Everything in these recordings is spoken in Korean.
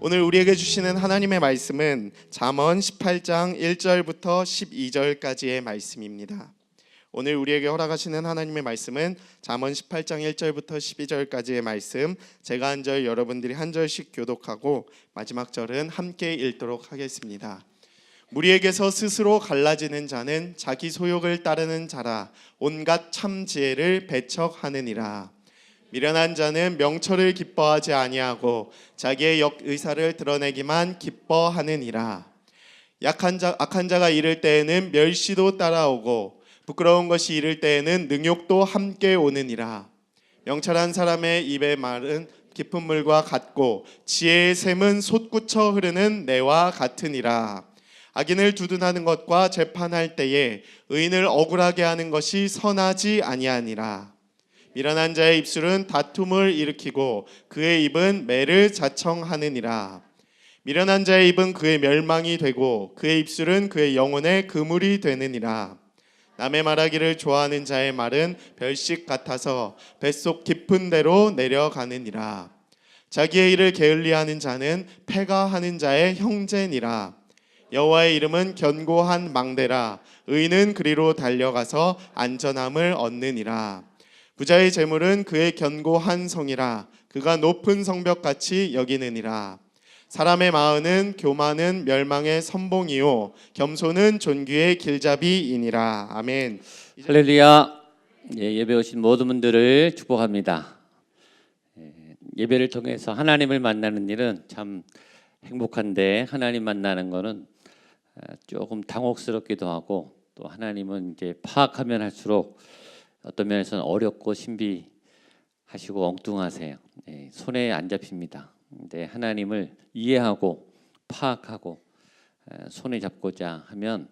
오늘 우리에게 주시는 하나님의 말씀은 잠언 18장 1절부터 12절까지의 말씀입니다. 오늘 우리에게 허락하시는 하나님의 말씀은 잠언 18장 1절부터 12절까지의 말씀, 제가 한 절, 여러분들이 한 절씩 교독하고 마지막 절은 함께 읽도록 하겠습니다. 무리에게서 스스로 갈라지는 자는 자기 소욕을 따르는 자라. 온갖 참 지혜를 배척하느니라. 미련한 자는 명철을 기뻐하지 아니하고 자기의 역의사를 드러내기만 기뻐하느니라. 악한 자가 이를 때에는 멸시도 따라오고 부끄러운 것이 이를 때에는 능욕도 함께 오느니라. 명철한 사람의 입의 말은 깊은 물과 같고 지혜의 샘은 솟구쳐 흐르는 내와 같으니라. 악인을 두둔하는 것과 재판할 때에 의인을 억울하게 하는 것이 선하지 아니하니라. 미련한 자의 입술은 다툼을 일으키고 그의 입은 매를 자청하느니라. 미련한 자의 입은 그의 멸망이 되고 그의 입술은 그의 영혼의 그물이 되느니라. 남의 말하기를 좋아하는 자의 말은 별식 같아서 뱃속 깊은 데로 내려가느니라. 자기의 일을 게을리하는 자는 패가하는 자의 형제니라. 여호와의 이름은 견고한 망대라. 의인은 그리로 달려가서 안전함을 얻느니라. 부자의 재물은 그의 견고한 성이라. 그가 높은 성벽같이 여기느니라. 사람의 마음은 교만은 멸망의 선봉이요 겸손은 존귀의 길잡이이니라. 아멘. 할렐루야. 예배 오신 모든 분들을 축복합니다. 예배를 통해서 하나님을 만나는 일은 참 행복한데, 하나님 만나는 거는 조금 당혹스럽기도 하고, 또 하나님은 이제 파악하면 할수록 어떤 면에서는 어렵고 신비하시고 엉뚱하세요. 손에 안 잡힙니다. 근데 하나님을 이해하고 파악하고 손에 잡고자 하면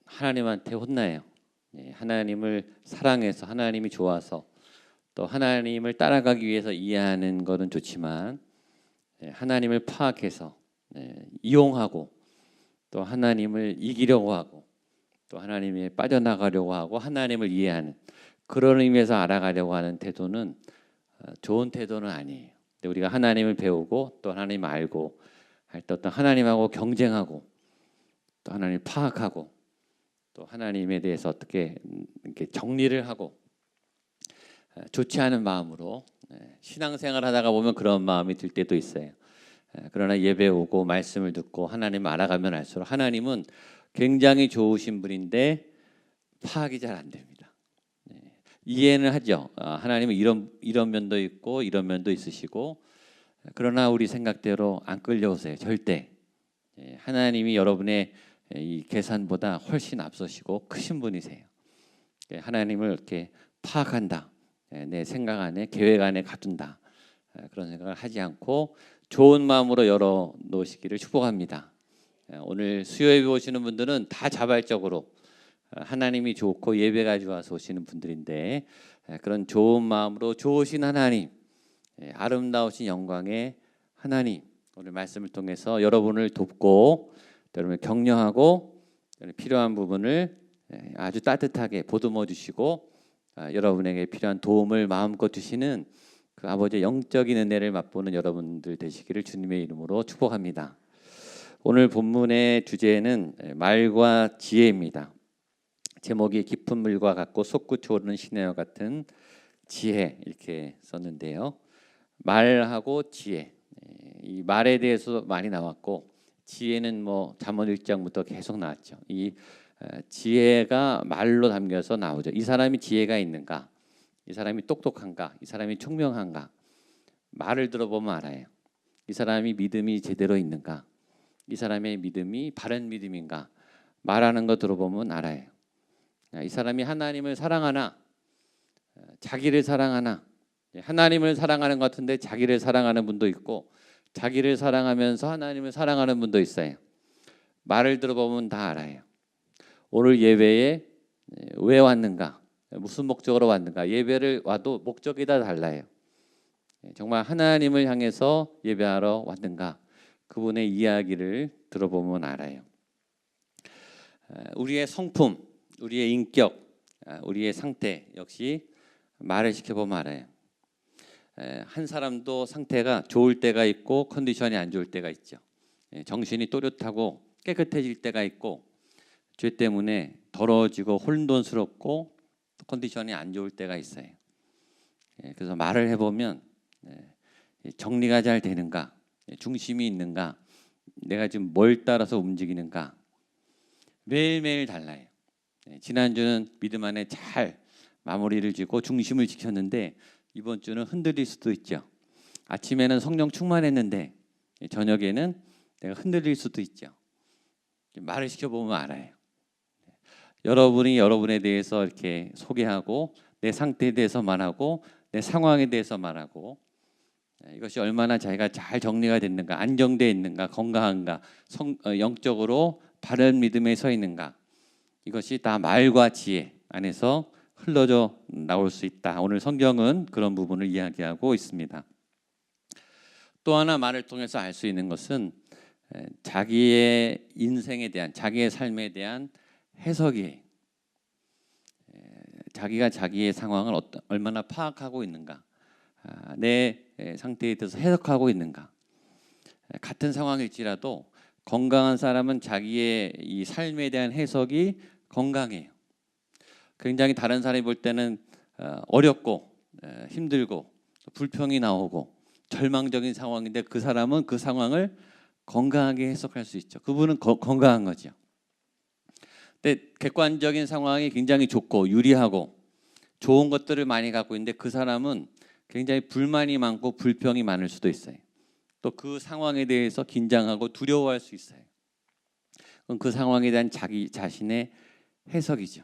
하나님한테 혼나요. 하나님을 사랑해서, 하나님이 좋아서, 또 하나님을 따라가기 위해서 이해하는 것은 좋지만, 하나님을 파악해서 이용하고, 또 하나님을 이기려고 하고, 또 하나님에 빠져나가려고 하고, 하나님을 이해하는 그런 의미에서 알아가려고 하는 태도는 좋은 태도는 아니에요. 근데 우리가 하나님을 배우고 또 하나님 알고 할 때 어떤 하나님하고 경쟁하고, 또 하나님을 파악하고, 또 하나님에 대해서 어떻게 이렇게 정리를 하고 좋지 않은 마음으로 신앙생활 하다가 보면 그런 마음이 들 때도 있어요. 그러나 예배 오고 말씀을 듣고 하나님을 알아가면 알수록 하나님은 굉장히 좋으신 분인데 파악이 잘 안 됩니다. 이해는 하죠. 하나님은 이런 면도 있고 이런 면도 있으시고, 그러나 우리 생각대로 안 끌려오세요. 절대. 하나님이 여러분의 이 계산보다 훨씬 앞서시고 크신 분이세요. 하나님을 이렇게 파악한다, 내 생각 안에, 계획 안에 가둔다, 그런 생각을 하지 않고 좋은 마음으로 열어 놓으시기를 축복합니다. 오늘 수요예배 오시는 분들은 다 자발적으로 하나님이 좋고 예배가 좋아서 오시는 분들인데, 그런 좋은 마음으로 좋으신 하나님, 아름다우신 영광의 하나님, 오늘 말씀을 통해서 여러분을 돕고 여러분을 격려하고 필요한 부분을 아주 따뜻하게 보듬어 주시고 여러분에게 필요한 도움을 마음껏 주시는 그 아버지의 영적인 은혜를 맛보는 여러분들 되시기를 주님의 이름으로 축복합니다. 오늘 본문의 주제는 말과 지혜입니다. 제목이 깊은 물과 같고 솟구쳐 오르는 시내와 같은 지혜, 이렇게 썼는데요. 말하고 지혜, 이 말에 대해서 많이 나왔고, 지혜는 뭐 잠언 1장부터 계속 나왔죠. 이 지혜가 말로 담겨서 나오죠. 이 사람이 지혜가 있는가, 이 사람이 똑똑한가, 이 사람이 총명한가, 말을 들어보면 알아요. 이 사람이 믿음이 제대로 있는가, 이 사람의 믿음이 바른 믿음인가, 말하는 거 들어보면 알아요. 이 사람이 하나님을 사랑하나, 자기를 사랑하나. 하나님을 사랑하는 것 같은데 자기를 사랑하는 분도 있고, 자기를 사랑하면서 하나님을 사랑하는 분도 있어요. 말을 들어보면 다 알아요. 오늘 예배에 왜 왔는가, 무슨 목적으로 왔는가, 예배를 와도 목적이 다 달라요. 정말 하나님을 향해서 예배하러 왔는가, 그분의 이야기를 들어보면 알아요. 우리의 성품, 우리의 인격, 우리의 상태 역시 말을 시켜보면 알아요. 한 사람도 상태가 좋을 때가 있고 컨디션이 안 좋을 때가 있죠. 정신이 또렷하고 깨끗해질 때가 있고 죄 때문에 더러워지고 혼돈스럽고 컨디션이 안 좋을 때가 있어요. 그래서 말을 해보면 정리가 잘 되는가, 중심이 있는가, 내가 지금 뭘 따라서 움직이는가 매일매일 달라요. 지난주는 믿음 안에 잘 마무리를 짓고 중심을 지켰는데 이번 주는 흔들릴 수도 있죠. 아침에는 성령 충만했는데 저녁에는 내가 흔들릴 수도 있죠. 말을 시켜보면 알아요. 여러분이 여러분에 대해서 이렇게 소개하고 내 상태에 대해서 말하고 내 상황에 대해서 말하고 이것이 얼마나 자기가 잘 정리가 됐는가, 안정되어 있는가, 건강한가, 영적으로 바른 믿음에 서 있는가, 이것이 다 말과 지혜 안에서 흘러져 나올 수 있다. 오늘 성경은 그런 부분을 이야기하고 있습니다. 또 하나 말을 통해서 알 수 있는 것은 자기의 인생에 대한, 자기의 삶에 대한 해석이에요. 자기가 자기의 상황을 얼마나 파악하고 있는가, 내 상태에 대해서 해석하고 있는가. 같은 상황일지라도 건강한 사람은 자기의 이 삶에 대한 해석이 건강해요. 굉장히 다른 사람이 볼 때는 어렵고 힘들고 불평이 나오고 절망적인 상황인데 그 사람은 그 상황을 건강하게 해석할 수 있죠. 그분은 건강한 거죠. 근데 객관적인 상황이 굉장히 좋고 유리하고 좋은 것들을 많이 갖고 있는데 그 사람은 굉장히 불만이 많고 불평이 많을 수도 있어요. 또 그 상황에 대해서 긴장하고 두려워할 수 있어요. 그럼 그 상황에 대한 자기 자신의 해석이죠.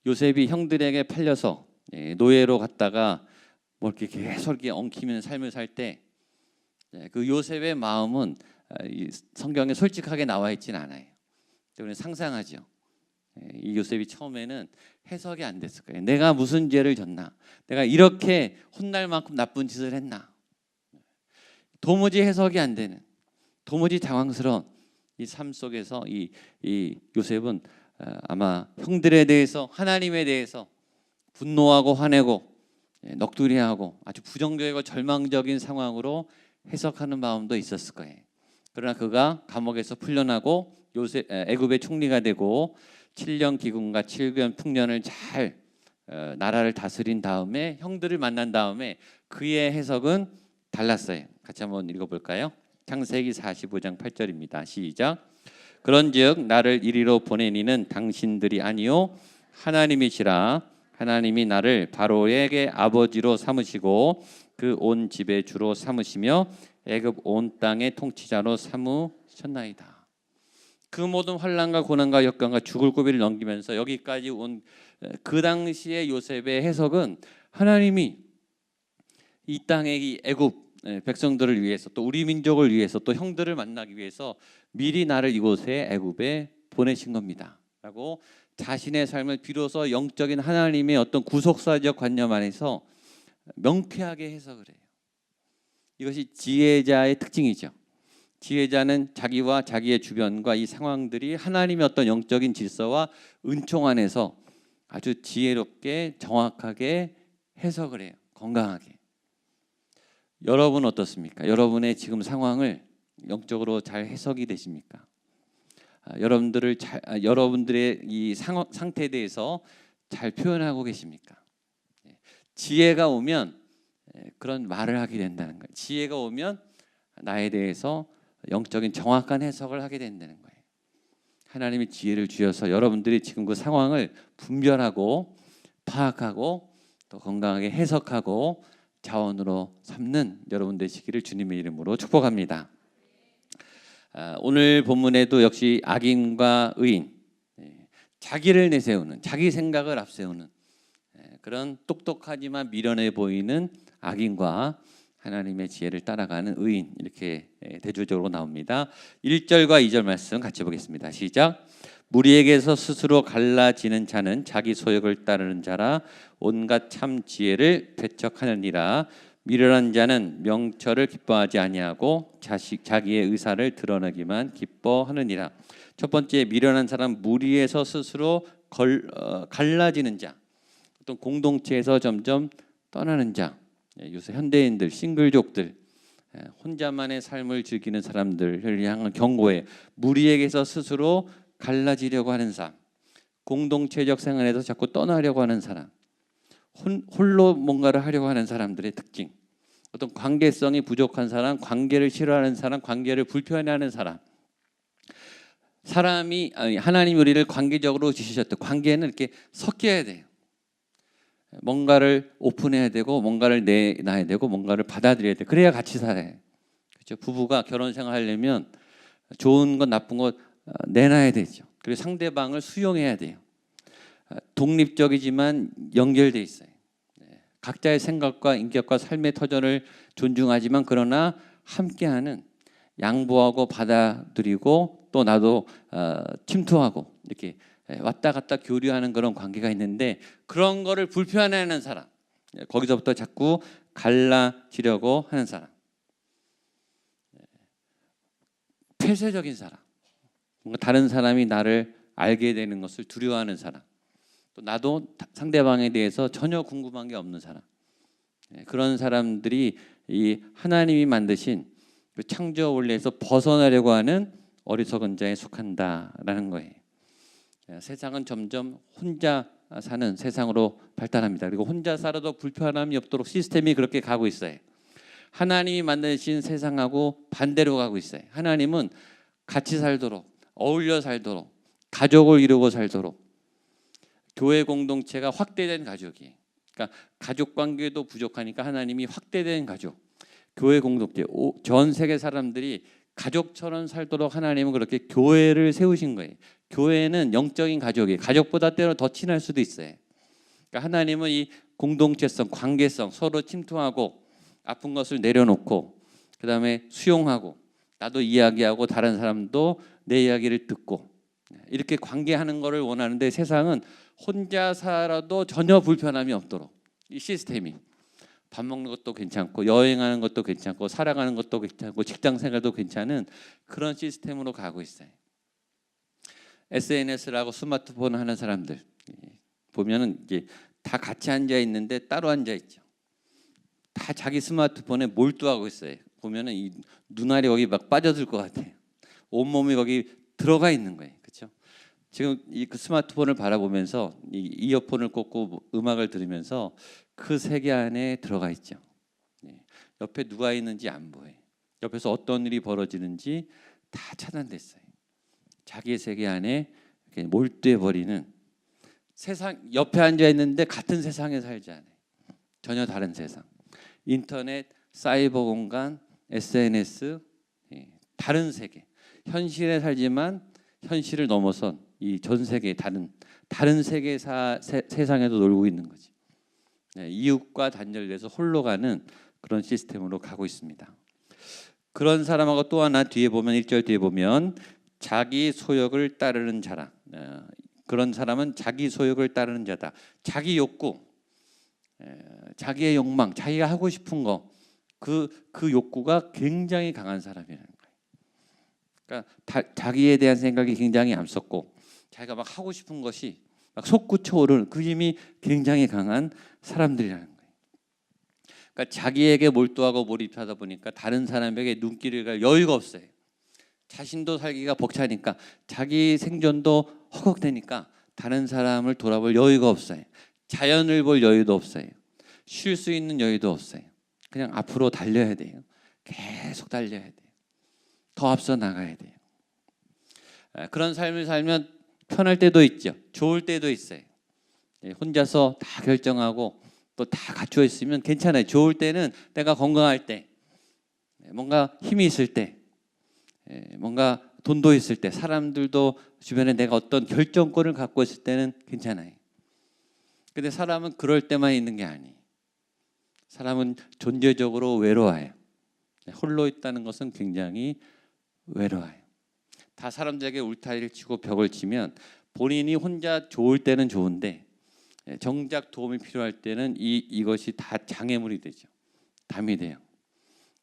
요셉이 형들에게 팔려서 노예로 갔다가 뭐 이렇게 계속 이렇게 엉키는 삶을 살 때 그 요셉의 마음은 성경에 솔직하게 나와 있지는 않아요. 우리는 상상하죠. 이 요셉이 처음에는 해석이 안 됐을 거예요. 내가 무슨 죄를 졌나? 내가 이렇게 혼날 만큼 나쁜 짓을 했나? 도무지 해석이 안 되는, 도무지 당황스러운 이 삶 속에서 이 요셉은 아마 형들에 대해서, 하나님에 대해서 분노하고 화내고 넋두리하고 아주 부정적이고 절망적인 상황으로 해석하는 마음도 있었을 거예요. 그러나 그가 감옥에서 풀려나고 애굽의 총리가 되고 7년 기근과 7년 풍년을 잘 나라를 다스린 다음에 형들을 만난 다음에 그의 해석은 달랐어요. 같이 한번 읽어볼까요? 창세기 45장 8절입니다. 시작. 그런즉 나를 이리로 보낸 이는 당신들이 아니요 하나님이시라. 하나님이 나를 바로에게 아버지로 삼으시고 그 온 집의 주로 삼으시며 애굽 온 땅의 통치자로 삼으셨나이다. 그 모든 환난과 고난과 역경과 죽을 고비를 넘기면서 여기까지 온 그 당시의 요셉의 해석은 하나님이 이 땅의 이 애굽 백성들을 위해서 또 우리 민족을 위해서 또 형들을 만나기 위해서 미리 나를 이곳에 애굽에 보내신 겁니다 라고 자신의 삶을 비로소 영적인 하나님의 어떤 구속사적 관념 안에서 명쾌하게 해석을 해요. 이것이 지혜자의 특징이죠. 지혜자는 자기와 자기의 주변과 이 상황들이 하나님의 어떤 영적인 질서와 은총 안에서 아주 지혜롭게 정확하게 해석을 해요. 건강하게. 여러분 어떻습니까? 여러분의 지금 상황을 영적으로 잘 해석이 되십니까? 여러분들의 이 상태에 대해서 잘 표현하고 계십니까? 지혜가 오면 그런 말을 하게 된다는 거예요. 지혜가 오면 나에 대해서 영적인 정확한 해석을 하게 된다는 거예요. 하나님이 지혜를 주셔서 여러분들이 지금 그 상황을 분별하고 파악하고 또 건강하게 해석하고 자원으로 삼는 여러분 되시기를 주님의 이름으로 축복합니다. 오늘 본문에도 역시 악인과 의인, 자기를 내세우는, 자기 생각을 앞세우는 그런 똑똑하지만 미련해 보이는 악인과 하나님의 지혜를 따라가는 의인, 이렇게 대조적으로 나옵니다. 1절과 2절 말씀 같이 보겠습니다. 시작. 무리에게서 스스로 갈라지는 자는 자기 소욕을 따르는 자라 온갖 참 지혜를 배척하느니라. 미련한 자는 명철을 기뻐하지 아니하고 자기의 의사를 드러내기만 기뻐하느니라. 첫 번째, 미련한 사람, 무리에서 스스로 갈라지는 자, 어떤 공동체에서 점점 떠나는 자, 요새 현대인들, 싱글족들, 혼자만의 삶을 즐기는 사람들을 향한 경고에 무리에게서 스스로 갈라지려고 하는 삶, 공동체적 생활에서 자꾸 떠나려고 하는 사람, 홀로 뭔가를 하려고 하는 사람들의 특징, 어떤 관계성이 부족한 사람, 관계를 싫어하는 사람, 관계를 불편해하는 사람. 하나님 우리를 관계적으로 지으셨대. 관계는 이렇게 섞여야 돼요. 뭔가를 오픈해야 되고, 뭔가를 내놔야 되고, 뭔가를 받아들여야 돼. 그래야 같이 살아요. 그렇죠? 부부가 결혼 생활하려면 좋은 것, 나쁜 것 내놔야 되죠. 그리고 상대방을 수용해야 돼요. 독립적이지만 연결돼 있어요. 각자의 생각과 인격과 삶의 터전을 존중하지만 그러나 함께하는, 양보하고 받아들이고 또 나도 침투하고 이렇게 왔다 갔다 교류하는 그런 관계가 있는데, 그런 거를 불편해하는 사람, 거기서부터 자꾸 갈라지려고 하는 사람, 폐쇄적인 사람, 뭔가 다른 사람이 나를 알게 되는 것을 두려워하는 사람, 또 나도 상대방에 대해서 전혀 궁금한 게 없는 사람, 그런 사람들이 이 하나님이 만드신 그 창조 원리에서 벗어나려고 하는 어리석은 자에 속한다라는 거예요. 세상은 점점 혼자 사는 세상으로 발달합니다. 그리고 혼자 살아도 불편함이 없도록 시스템이 그렇게 가고 있어요. 하나님이 만드신 세상하고 반대로 가고 있어요. 하나님은 같이 살도록, 어울려 살도록, 가족을 이루고 살도록, 교회 공동체가 확대된 가족이에요. 그러니까 가족 관계도 부족하니까 하나님이 확대된 가족, 교회 공동체, 전 세계 사람들이 가족처럼 살도록 하나님은 그렇게 교회를 세우신 거예요. 교회는 영적인 가족이에요. 가족보다 때로 더 친할 수도 있어요. 그러니까 하나님은 이 공동체성, 관계성, 서로 침투하고 아픈 것을 내려놓고 그다음에 수용하고 나도 이야기하고 다른 사람도 내 이야기를 듣고 이렇게 관계하는 것을 원하는데, 세상은 혼자 살아도 전혀 불편함이 없도록 이 시스템이, 밥 먹는 것도 괜찮고 여행하는 것도 괜찮고 살아가는 것도 괜찮고 직장 생활도 괜찮은 그런 시스템으로 가고 있어요. SNS라고 스마트폰 하는 사람들 보면은 이제 다 같이 앉아 있는데 따로 앉아 있죠. 다 자기 스마트폰에 몰두하고 있어요. 보면은 이 눈알이 거기 막 빠져들 것 같아요. 온몸이 거기 들어가 있는 거예요. 그렇죠? 지금 이 스마트폰을 바라보면서 이 이어폰을 꽂고 음악을 들으면서 그 세계 안에 들어가 있죠. 옆에 누가 있는지 안 보여요. 옆에서 어떤 일이 벌어지는지 다 차단됐어요. 자기의 세계 안에 몰두해 버리는, 세상 옆에 앉아 있는데 같은 세상에 살지 않아요. 전혀 다른 세상. 인터넷, 사이버 공간, SNS, 다른 세계. 현실에 살지만 현실을 넘어선 이 전 세계 다른 세계 세상에도 놀고 있는 거지. 이웃과 단절돼서 홀로 가는 그런 시스템으로 가고 있습니다. 그런 사람하고 또 하나 뒤에 보면 1절 뒤에 보면 자기 소욕을 따르는 자라. 그런 사람은 자기 소욕을 따르는 자다. 자기 욕구, 자기의 욕망, 자기가 하고 싶은 거, 그 욕구가 굉장히 강한 사람이라는 거예요. 그러니까 자기에 대한 생각이 굉장히 앞섰고 자기가 막 하고 싶은 것이 막 솟구쳐 오르는 그 힘이 굉장히 강한 사람들이라는 거예요. 그러니까 자기에게 몰두하고 몰입하다 보니까 다른 사람에게 눈길을 갈 여유가 없어요. 자신도 살기가 벅차니까, 자기 생존도 허걱대니까 다른 사람을 돌아볼 여유가 없어요. 자연을 볼 여유도 없어요. 쉴 수 있는 여유도 없어요. 그냥 앞으로 달려야 돼요. 계속 달려야 돼요. 더 앞서 나가야 돼요. 그런 삶을 살면 편할 때도 있죠. 좋을 때도 있어요. 혼자서 다 결정하고 또 다 갖추어 있으면 괜찮아요. 좋을 때는 내가 건강할 때, 뭔가 힘이 있을 때, 뭔가 돈도 있을 때, 사람들도 주변에 내가 어떤 결정권을 갖고 있을 때는 괜찮아요. 근데 사람은 그럴 때만 있는 게 아니에요. 사람은 존재적으로 외로워요. 홀로 있다는 것은 굉장히 외로워요. 다 사람들에게 울타리를 치고 벽을 치면 본인이 혼자 좋을 때는 좋은데 정작 도움이 필요할 때는 이것이 다 장애물이 되죠. 담이 돼요.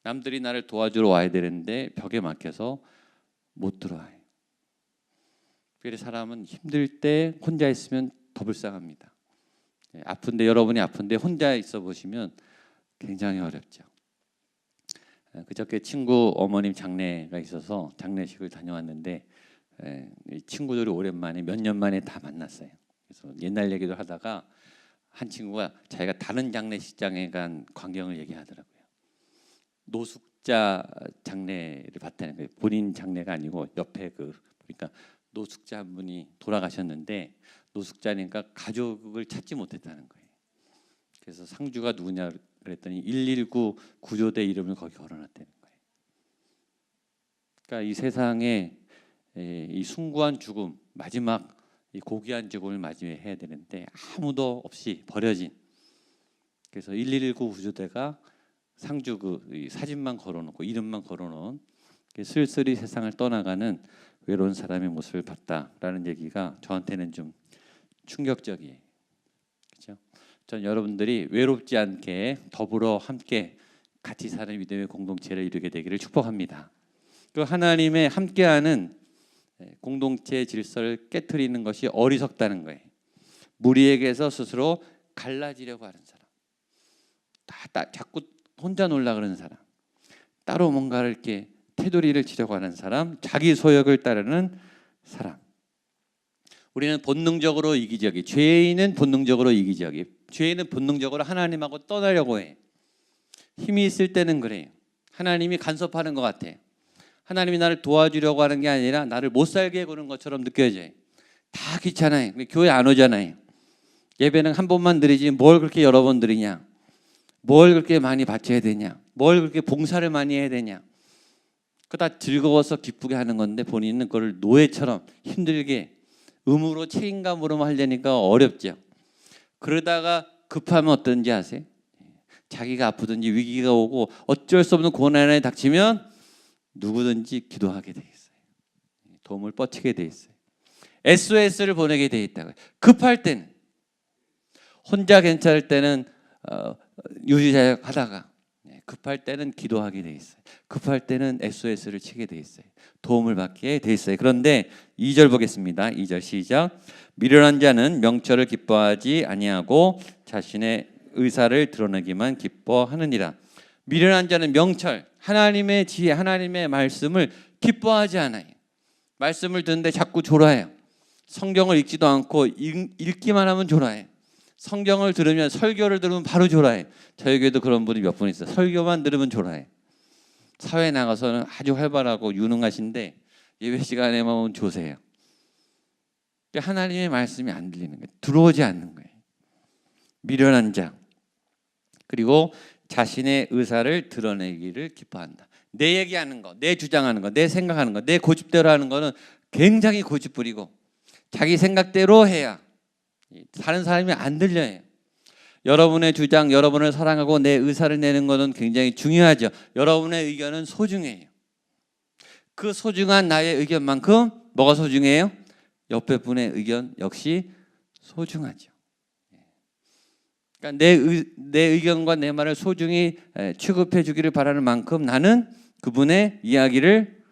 남들이 나를 도와주러 와야 되는데 벽에 막혀서 못 들어와요. 그래서 사람은 힘들 때 혼자 있으면 더 불쌍합니다. 아픈데, 여러분이 아픈데 혼자 있어 보시면 굉장히 어렵죠. 그저께 친구 어머님 장례가 있어서 장례식을 다녀왔는데 이 친구들이 오랜만에 몇 년 만에 다 만났어요. 그래서 옛날 얘기도 하다가 한 친구가 자기가 다른 장례식장에 간 광경을 얘기하더라고요. 노숙자 장례를 봤다는 거예요. 본인 장례가 아니고 옆에 그러니까 노숙자 한 분이 돌아가셨는데 노숙자니까 가족을 찾지 못했다는 거예요. 그래서 상주가 누구냐 그랬더니 119 구조대 이름을 거기 걸어놨다는 거예요. 그러니까 이 세상에 이 숭고한 죽음, 마지막 이 고귀한 죽음을 맞이해야 되는데 아무도 없이 버려진. 그래서 119 구조대가 상주 그 사진만 걸어놓고 이름만 걸어놓은 쓸쓸히 세상을 떠나가는 외로운 사람의 모습을 봤다라는 얘기가 저한테는 좀 충격적이에요. 그렇죠? 전 여러분들이 외롭지 않게 더불어 함께 같이 사는 믿음의 공동체를 이루게 되기를 축복합니다. 그 하나님의 함께하는 공동체 질서를 깨트리는 것이 어리석다는 거예요. 무리에게서 스스로 갈라지려고 하는 사람, 자꾸 혼자 놀라 그러는 사람, 따로 뭔가를 이렇게 테두리를 치려고 하는 사람, 자기 소욕을 따르는 사람. 우리는 본능적으로 이기적이, 죄인은 본능적으로 이기적이, 죄인은 본능적으로 하나님하고 떠나려고 해. 힘이 있을 때는 그래요. 하나님이 간섭하는 것 같아. 하나님이 나를 도와주려고 하는 게 아니라 나를 못 살게 구는 것처럼 느껴져요. 다 귀찮아요. 교회 안 오잖아요. 예배는 한 번만 드리지 뭘 그렇게 여러 번 드리냐, 뭘 그렇게 많이 바쳐야 되냐, 뭘 그렇게 봉사를 많이 해야 되냐. 그거 다 즐거워서 기쁘게 하는 건데 본인은 그걸 노예처럼 힘들게 의무로 책임감으로만 하려니까 어렵죠. 그러다가 급하면 어떤지 아세요? 자기가 아프든지 위기가 오고 어쩔 수 없는 고난에 닥치면 누구든지 기도하게 돼 있어요. 도움을 뻗치게 돼 있어요. SOS를 보내게 돼 있다고요. 급할 때는, 혼자 괜찮을 때는 유지자역 하다가 급할 때는 기도하게 돼 있어요. 급할 때는 SOS를 치게 돼 있어요. 도움을 받게 돼 있어요. 그런데 2절 보겠습니다. 2절 시작. 미련한 자는 명철을 기뻐하지 아니하고 자신의 의사를 드러내기만 기뻐하느니라. 미련한 자는 명철, 하나님의 지혜, 하나님의 말씀을 기뻐하지 않아요. 말씀을 듣는데 자꾸 졸아해요. 성경을 읽지도 않고 읽기만 하면 졸아해요. 성경을 들으면, 설교를 들으면 바로 졸아해요. 저희 교회도 그런 분이 몇 분 있어요. 설교만 들으면 졸아해요. 사회에 나가서는 아주 활발하고 유능하신데 예배 시간에만 오면 조세요. 하나님의 말씀이 안 들리는 거예요. 들어오지 않는 거예요. 미련한 자. 그리고 자신의 의사를 드러내기를 기뻐한다. 내 얘기하는 거, 내 주장하는 거, 내 생각하는 거, 내 고집대로 하는 거는 굉장히 고집부리고 자기 생각대로 해야 다른 사람이 안 들려요. 여러분의 주장, 여러분을 사랑하고 내 의사를 내는 것은 굉장히 중요하죠. 여러분의 의견은 소중해요. 그 소중한 나의 의견만큼 뭐가 소중해요? 옆에 분의 의견 역시 소중하죠. 그러니까 내 의견과 내 말을 소중히 취급해 주기를 바라는 만큼 나는 그분의 이야기를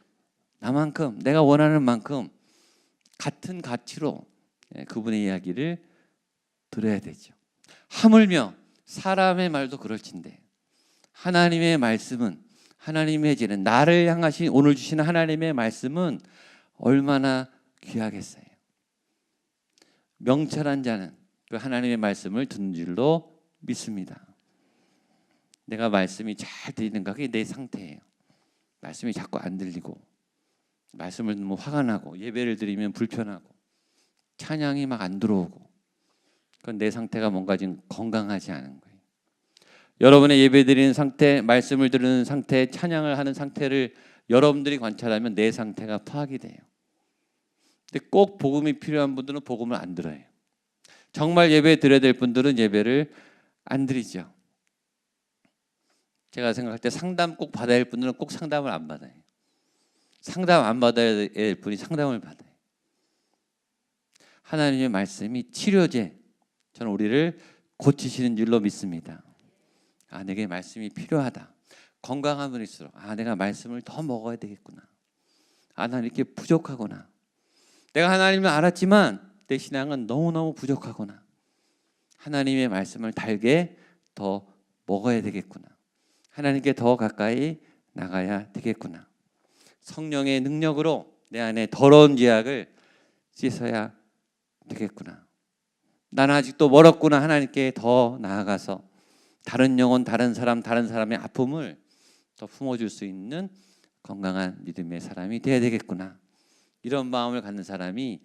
나만큼, 내가 원하는 만큼 같은 가치로 그분의 이야기를 들어야 되죠. 하물며 사람의 말도 그럴진데 하나님의 말씀은, 하나님의 지혜는, 나를 향하신 오늘 주시는 하나님의 말씀은 얼마나 귀하겠어요. 명철한 자는 그 하나님의 말씀을 듣는 줄로 믿습니다. 내가 말씀이 잘 들리는가, 그게 내 상태예요. 말씀이 자꾸 안 들리고, 말씀을 듣면 화가 나고, 예배를 드리면 불편하고, 찬양이 막 안 들어오고, 그건 내 상태가 뭔가 지금 건강하지 않은 거예요. 여러분의 예배 드리는 상태, 말씀을 들으는 상태, 찬양을 하는 상태를 여러분들이 관찰하면 내 상태가 파악이 돼요. 근데 꼭 복음이 필요한 분들은 복음을 안 들어요. 정말 예배 드려야 될 분들은 예배를 안 드리죠. 제가 생각할 때 상담 꼭 받아야 할 분들은 꼭 상담을 안 받아요. 상담 안 받아야 할 분이 상담을 받아요. 하나님의 말씀이 치료제, 저는 우리를 고치시는 줄로 믿습니다. 아, 내게 말씀이 필요하다. 건강한 분일수록 내가 말씀을 더 먹어야 되겠구나. 난 이렇게 부족하구나. 내가 하나님을 알았지만 내 신앙은 너무너무 부족하구나. 하나님의 말씀을 달게 더 먹어야 되겠구나. 하나님께 더 가까이 나가야 되겠구나. 성령의 능력으로 내 안에 더러운 죄악을 씻어야 되겠구나. 나는 아직도 멀었구나. 하나님께 더 나아가서 다른 영혼, 다른 사람, 다른 사람의 아픔을 더 품어줄 수 있는 건강한 믿음의 사람이 되어야 되겠구나. 이런 마음을 갖는 사람이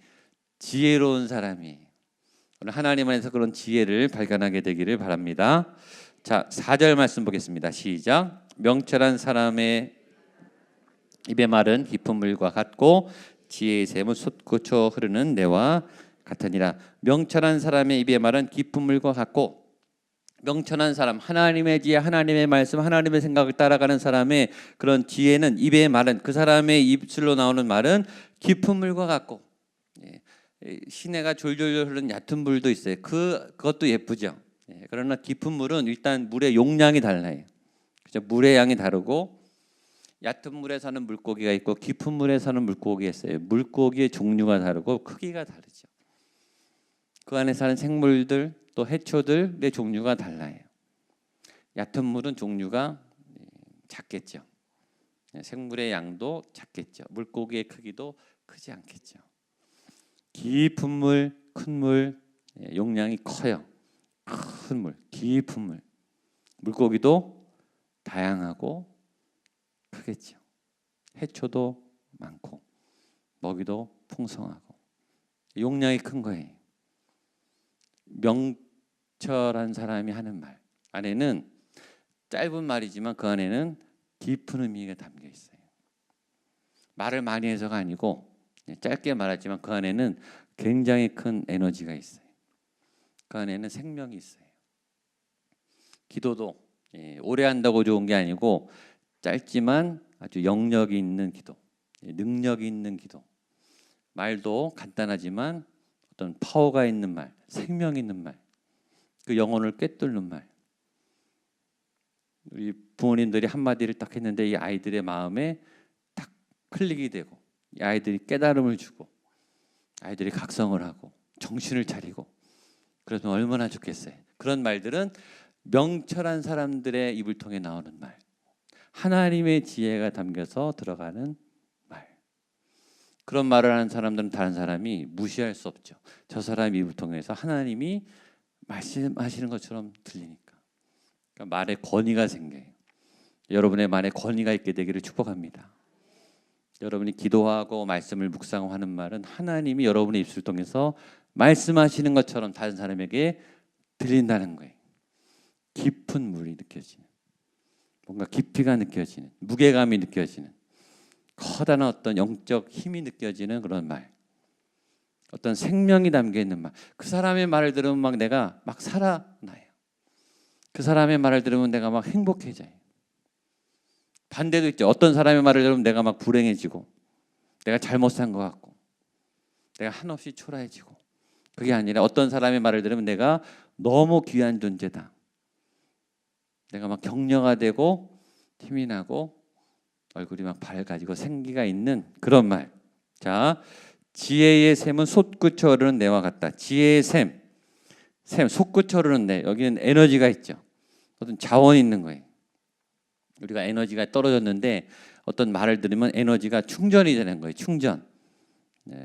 지혜로운 사람이, 오늘 하나님 안에서 그런 지혜를 발견하게 되기를 바랍니다. 자, 4절 말씀 보겠습니다. 시작. 명철한 사람의 입의 말은 깊은 물과 같고 지혜의 샘은 솟구쳐 흐르는 내와 같으니라. 명철한 사람의 입의 말은 깊은 물과 같고, 명철한 사람, 하나님의 지혜, 하나님의 말씀, 하나님의 생각을 따라가는 사람의 그런 지혜는, 입의 말은, 그 사람의 입술로 나오는 말은 깊은 물과 같고, 시내가 졸졸 흐르는 얕은 물도 있어요. 그것도 예쁘죠. 그러나 깊은 물은 일단 물의 용량이 달라요. 그죠? 물의 양이 다르고, 얕은 물에 사는 물고기가 있고 깊은 물에 사는 물고기가 있어요. 물고기의 종류가 다르고 크기가 다르죠. 그 안에 사는 생물들, 또 해초들의 종류가 달라요. 얕은 물은 종류가 작겠죠. 생물의 양도 작겠죠. 물고기의 크기도 크지 않겠죠. 깊은 물, 큰 물, 용량이 커요. 큰 물, 깊은 물. 물고기도 다양하고 크겠죠. 해초도 많고 먹이도 풍성하고 용량이 큰 거예요. 명철한 사람이 하는 말 안에는, 짧은 말이지만 그 안에는 깊은 의미가 담겨 있어요. 말을 많이 해서가 아니고 짧게 말하지만 그 안에는 굉장히 큰 에너지가 있어요. 그 안에는 생명이 있어요. 기도도 오래 한다고 좋은 게 아니고 짧지만 아주 영역이 있는 기도, 능력이 있는 기도. 말도 간단하지만 어떤 파워가 있는 말, 생명 있는 말, 그 영혼을 꿰뚫는 말. 우리 부모님들이 한마디를 딱 했는데 이 아이들의 마음에 딱 클릭이 되고, 이 아이들이 깨달음을 주고, 아이들이 각성을 하고 정신을 차리고, 그러면 얼마나 좋겠어요. 그런 말들은 명철한 사람들의 입을 통해 나오는 말, 하나님의 지혜가 담겨서 들어가는 말. 그런 말을 하는 사람들은 다른 사람이 무시할 수 없죠. 저 사람 입을 통해서 하나님이 말씀하시는 것처럼 들리니까. 그러니까 말에 권위가 생겨요. 여러분의 말에 권위가 있게 되기를 축복합니다. 여러분이 기도하고 말씀을 묵상하는 말은 하나님이 여러분의 입술을 통해서 말씀하시는 것처럼 다른 사람에게 들린다는 거예요. 깊은 물이 느껴지는, 뭔가 깊이가 느껴지는, 무게감이 느껴지는, 커다란 어떤 영적 힘이 느껴지는 그런 말, 어떤 생명이 담겨 있는 말. 그 사람의 말을 들으면 막 내가 막 살아나요. 그 사람의 말을 들으면 내가 막 행복해져요. 반대도 있죠. 어떤 사람의 말을 들으면 내가 막 불행해지고, 내가 잘못 산 것 같고, 내가 한없이 초라해지고. 그게 아니라 어떤 사람의 말을 들으면 내가 너무 귀한 존재다, 내가 막 격려가 되고 힘이 나고 얼굴이 막 밝아지고 생기가 있는 그런 말. 자, 지혜의 샘은 솟구쳐 흐르는 내와 같다. 지혜의 샘, 솟구쳐 흐르는 내. 여기는 에너지가 있죠. 어떤 자원이 있는 거예요. 우리가 에너지가 떨어졌는데 어떤 말을 들으면 에너지가 충전이 되는 거예요. 충전.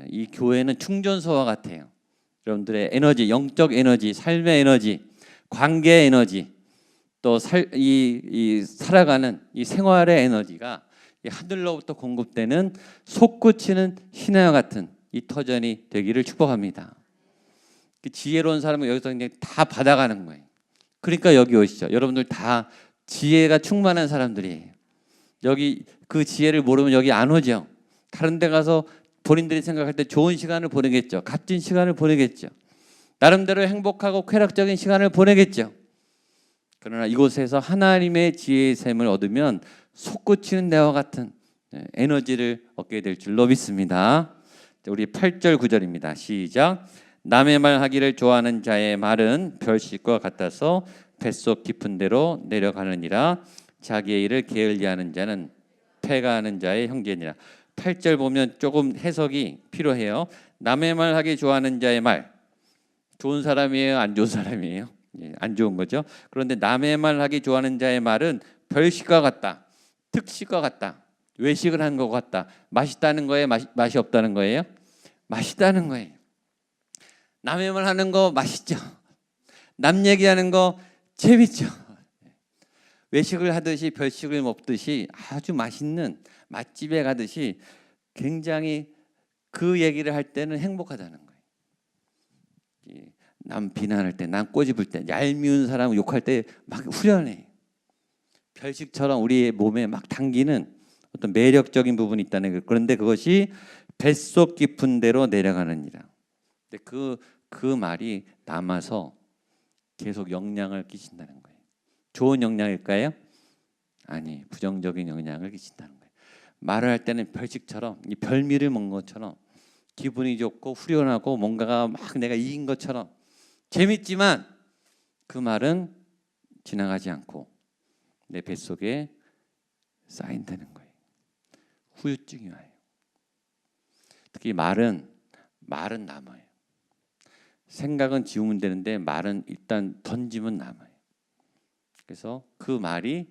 이 교회는 충전소와 같아요. 여러분들의 에너지, 영적 에너지, 삶의 에너지, 관계의 에너지, 또 살아가는 이 생활의 에너지가 이 하늘로부터 공급되는 솟구치는 신화와 같은 이 터전이 되기를 축복합니다. 지혜로운 사람은 여기서 그냥 다 받아가는 거예요. 그러니까 여기 오시죠. 여러분들 다 지혜가 충만한 사람들이에요. 여기 그 지혜를 모르면 여기 안 오죠. 다른 데 가서 본인들이 생각할 때 좋은 시간을 보내겠죠. 값진 시간을 보내겠죠. 나름대로 행복하고 쾌락적인 시간을 보내겠죠. 그러나 이곳에서 하나님의 지혜의 샘을 얻으면 솟구치는 대와 같은 에너지를 얻게 될 줄로 믿습니다. 우리 8절 9절입니다. 시작. 남의 말 하기를 좋아하는 자의 말은 별빛과 같아서 뱃속 깊은 데로 내려가느니라. 자기의 일을 게을리하는 자는 패가하는 자의 형제니라. 8절 보면 조금 해석이 필요해요. 남의 말 하기 좋아하는 자의 말, 좋은 사람이에요? 안 좋은 사람이에요? 안 좋은 거죠. 그런데 남의 말 하기 좋아하는 자의 말은 별식과 같다, 특식과 같다, 외식을 한 것 같다. 맛있다는 거예요? 맛이 없다는 거예요? 맛있다는 거예요. 남의 말 하는 거 맛있죠. 남 얘기하는 거 재밌죠. 외식을 하듯이 별식을 먹듯이 아주 맛있는 맛집에 가듯이 굉장히 그 얘기를 할 때는 행복하다는 거예요. 남 비난할 때, 남 꼬집을 때, 얄미운 사람 욕할 때 막 후련해. 별식처럼 우리의 몸에 막 당기는 어떤 매력적인 부분이 있다는 거예요. 그런데 그것이 뱃속 깊은 데로 내려가느니라. 근데 그 말이 남아서 계속 영향을 끼친다는 거예요. 좋은 영향일까요? 아니, 부정적인 영향을 끼친다는 거예요. 말을 할 때는 별식처럼, 이 별미를 먹는 것처럼 기분이 좋고 후련하고 뭔가가 막 내가 이긴 것처럼 재밌지만 그 말은 지나가지 않고 내 뱃속에 쌓인다는 거예요. 후유증이 와요. 특히 말은 남아요. 생각은 지우면 되는데 말은 일단 던지면 남아요. 그래서 그 말이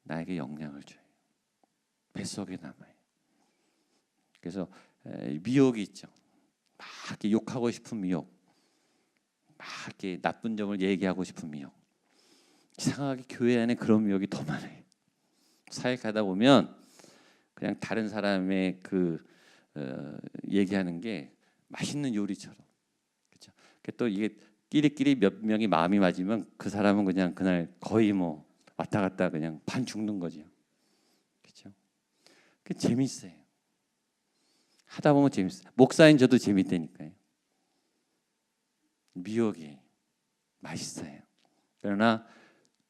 나에게 영향을 줘요. 뱃속에 남아요. 그래서 미혹이 있죠. 막 이렇게 욕하고 싶은 미혹, 막 이렇게 나쁜 점을 얘기하고 싶은 미혹. 이상하게 교회 안에 그런 미혹이 더 많아요. 사역하다 보면 그냥 다른 사람의 얘기하는 게 맛있는 요리처럼, 그렇죠? 또 이게 끼리끼리 몇 명이 마음이 맞으면 그 사람은 그냥 그날 거의 뭐 왔다 갔다 그냥 반 죽는 거죠. 그렇죠? 그 재밌어요. 하다 보면 재밌어요. 목사인 저도 재밌다니까요. 미혹이 맛있어요. 그러나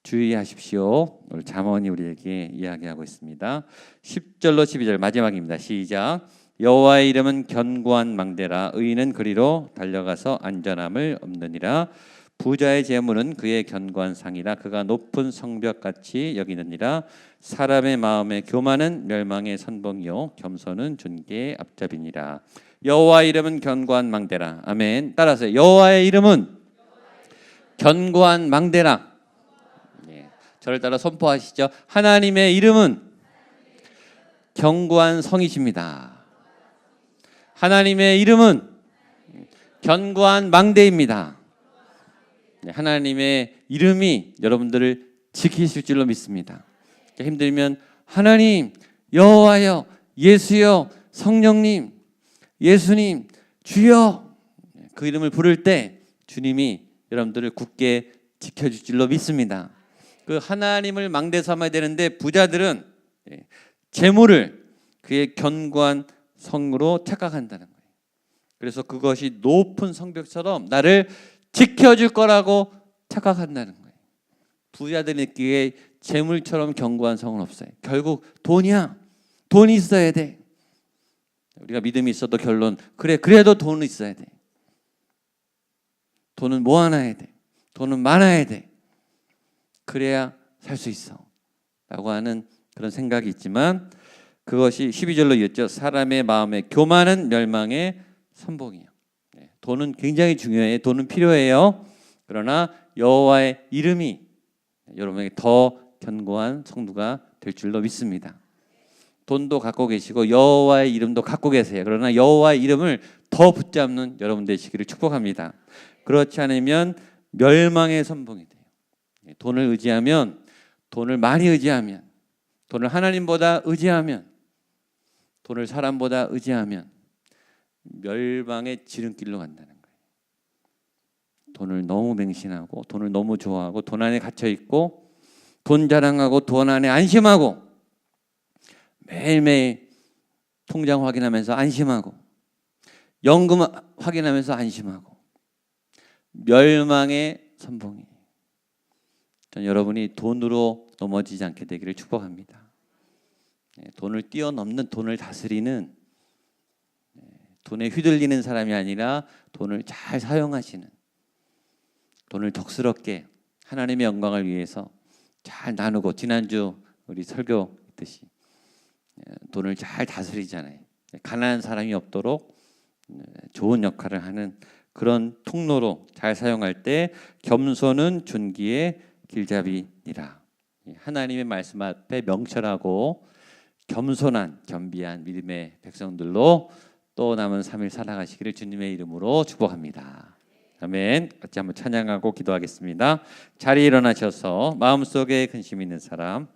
주의하십시오. 오늘 잠언이 우리에게 이야기하고 있습니다. 10절로 12절 마지막입니다. 시작. 여호와의 이름은 견고한 망대라 의인은 그리로 달려가서 안전함을 얻느니라. 부자의 재물은 그의 견고한 상이라 그가 높은 성벽같이 여기느니라. 사람의 마음에 교만은 멸망의 선봉이요 겸손은 존귀의 앞잡이니라. 여호와의 이름은 견고한 망대라. 아멘. 따라서 여호와의 이름은 견고한 망대라. 저를 따라 선포하시죠. 하나님의 이름은 견고한 성이십니다. 하나님의 이름은 견고한 망대입니다. 하나님의 이름이 여러분들을 지키실 줄로 믿습니다. 힘들면 하나님, 여호와여, 예수여, 성령님, 예수님, 주여, 그 이름을 부를 때 주님이 여러분들을 굳게 지켜줄 줄로 믿습니다. 그 하나님을 망대 삼아야 되는데 부자들은 재물을 그의 견고한 성으로 착각한다는 거예요. 그래서 그것이 높은 성벽처럼 나를 지켜줄 거라고 착각한다는 거예요. 부자들에게 재물처럼 견고한 성은 없어요. 결국 돈이야. 돈이 있어야 돼. 우리가 믿음이 있어도 결론 그래도 돈은 있어야 돼. 돈은 모아놔야 돼. 돈은 많아야 돼. 그래야 살 수 있어 라고 하는 그런 생각이 있지만 그것이 12절로 이었죠. 사람의 마음에 교만은 멸망의 선봉이에요. 돈은 굉장히 중요해요. 돈은 필요해요. 그러나 여호와의 이름이 여러분에게 더 견고한 성도가 될 줄로 믿습니다. 돈도 갖고 계시고 여호와의 이름도 갖고 계세요. 그러나 여호와의 이름을 더 붙잡는 여러분 되시기를 축복합니다. 그렇지 않으면 멸망의 선봉이 돼요. 돈을 의지하면, 돈을 많이 의지하면, 돈을 하나님보다 의지하면, 돈을 사람보다 의지하면 멸망의 지름길로 간다는 거예요. 돈을 너무 맹신하고 돈을 너무 좋아하고 돈 안에 갇혀 있고 돈 자랑하고 돈 안에 안심하고 매일매일 통장 확인하면서 안심하고 연금 확인하면서 안심하고 멸망의 선봉이에요. 저는 여러분이 돈으로 넘어지지 않게 되기를 축복합니다. 돈을 뛰어넘는, 돈을 다스리는, 돈에 휘둘리는 사람이 아니라 돈을 잘 사용하시는, 돈을 덕스럽게 하나님의 영광을 위해서 잘 나누고, 지난주 우리 설교 있듯이 돈을 잘 다스리잖아요. 가난한 사람이 없도록 좋은 역할을 하는 그런 통로로 잘 사용할 때 겸손은 존귀의 길잡이니라. 하나님의 말씀 앞에 명철하고 겸손한 겸비한 믿음의 백성들로 또 남은 3일 살아가시기를 주님의 이름으로 축복합니다. 아멘. 같이 한번 찬양하고 기도하겠습니다. 자리에 일어나셔서 마음속에 근심 있는 사람